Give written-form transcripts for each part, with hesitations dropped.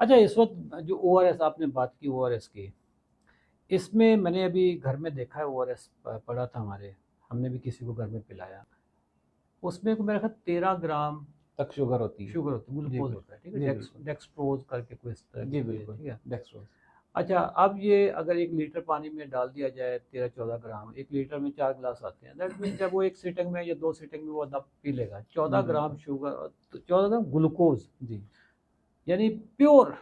अच्छा, इस वक्त जो ओआरएस आपने बात की ओआरएस की, इसमें मैंने अभी घर में देखा है ओआरएस पड़ा था हमारे, हमने भी किसी को घर में पिलाया। उसमें को मेरा ख्याल 13 ग्राम तक शुगर होती है। शुगर होती है, जी ग्लूकोज होता है, ठीक बिल्कुल, है, जी बिल्कुल, डेक्सट्रोज करके कोई इस तरह की जी कोई है, बिल्कुल, ठीक है। डेक्सट्रोज। अच्छा, अब ये अगर 1 लीटर पानी में डाल दिया जाए 13-14 ग्राम, 1 लीटर में 4 गिलास आते हैं, दैट मीन जब वो एक सीटिंग में या 2 सीटिंग में वो आधा पी लेगा, चौदह जी ग्राम बिल्कुल, शुगर, 14 ग्राम ग्लूकोज, जी, यानी प्योर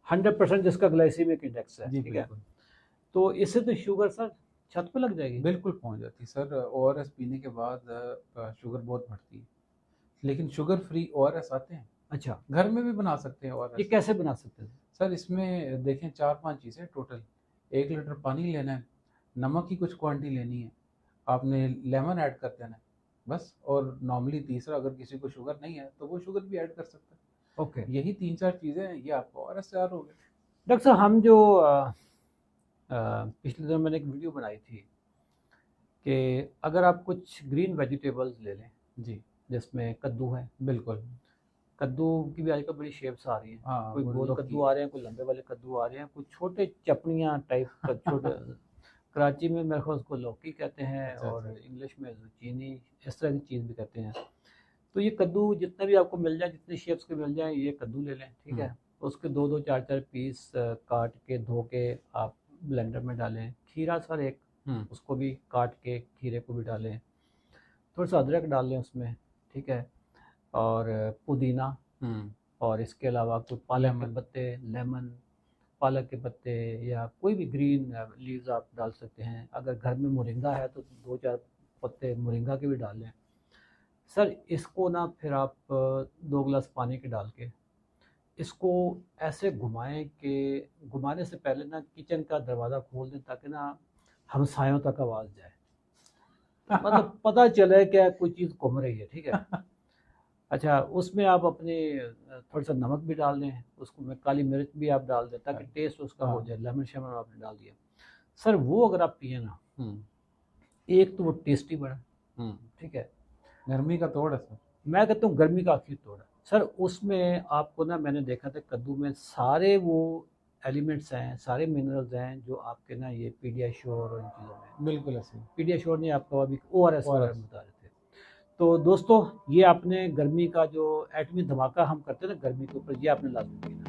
100% जिसका ग्लाइसीमिक इंडेक्स है, जी ठीक है। बिल्कुल, तो इससे तो शुगर सर छत पे लग जाएगी। बिल्कुल पहुँच जाती है सर। ओआरएस पीने के बाद शुगर बहुत बढ़ती है, लेकिन शुगर फ्री ओआरएस आते हैं, अच्छा, घर में भी बना सकते हैं ये ओआरएस। कैसे बना सकते हैं? सर इसमें देखें 4-5 चीज़ें टोटल। 1 लीटर पानी लेना है, नमक की कुछ क्वांटिटी लेनी है, आपने लेमन ऐड कर देना है, बस। और नॉर्मली तीसरा, अगर किसी को शुगर नहीं है तो वो शुगर भी ऐड कर सकता ओके है। यही 3-4 चीज़ें हैं, ये आपका ओआरएस तैयार हो गया। डॉक्टर साहब, हम जो पिछले दिनों मैंने एक वीडियो बनाई थी कि अगर आप कुछ ग्रीन वेजिटेबल्स ले लें, जी, जिसमें कद्दू है, बिल्कुल। कद्दू की भी आजकल बड़ी शेप्स आ रही हैं, हाँ, कोई वो गोल लौकी। कद्दू आ रहे हैं, कोई लंबे वाले कद्दू आ रहे हैं, कुछ छोटे चपनियाँ टाइप का छोटे, कराची में मेरे ख्याल उसको लौकी कहते हैं अच्छा, और अच्छा। इंग्लिश में जुचीनी, इस तरह की चीज़ भी कहते हैं। तो ये कद्दू जितने भी आपको मिल जाए, जितनी शेप्स के मिल जाए, ये कद्दू ले लें, ठीक हुँ, है। उसके दो दो चार चार पीस काट के धो के आप ब्लेंडर में डालें। खीरा सर एक, हुँ, उसको भी काट के खीरे को भी डालें, थोड़ा सा अदरक डाल लें उसमें, ठीक है, और पुदीना, हुँ, और इसके अलावा कोई पालक के लेमन। पत्ते, लेमन, पालक के पत्ते, या कोई भी ग्रीन लीव्स आप डाल सकते हैं। अगर घर में मोरिंगा है तो 2-4 पत्ते मोरिंगा के भी डाल लें। सर इसको ना फिर आप 2 गिलास पानी के डाल के इसको ऐसे घुमाएं कि घुमाने से पहले ना किचन का दरवाज़ा खोल दें, ताकि ना हमसायों तक आवाज़ जाए, मतलब पता चले कि कोई चीज़ घूम रही है, ठीक है। अच्छा, उसमें आप अपने थोड़ा सा नमक भी डाल दें, उसको में काली मिर्च भी आप डाल दें ताकि टेस्ट उसका हो हाँ, जाए, लेमन शेमन आपने डाल दिया। सर वो अगर आप पिए ना, हुँ, एक तो वो टेस्टी बना, हुँ। ठीक है, गर्मी का तोड़ है सर। मैं कहता हूँ गर्मी का आखिरी तोड़ है। सर उसमें आपको ना, मैंने देखा था कद्दू में सारे वो एलिमेंट्स हैं, सारे मिनरल्स हैं जो आपके ना ये पीडियाश्योर और इन चीज़ों में, बिल्कुल ऐसे ही। पीडियाश्योर नहीं, आपका अभी ओआरएस के बारे ओआरएस। में बता रहे थे। तो दोस्तों, ये आपने गर्मी का जो एटमी धमाका हम करते हैं ना गर्मी के ऊपर, ये आपने लाजमी पीना।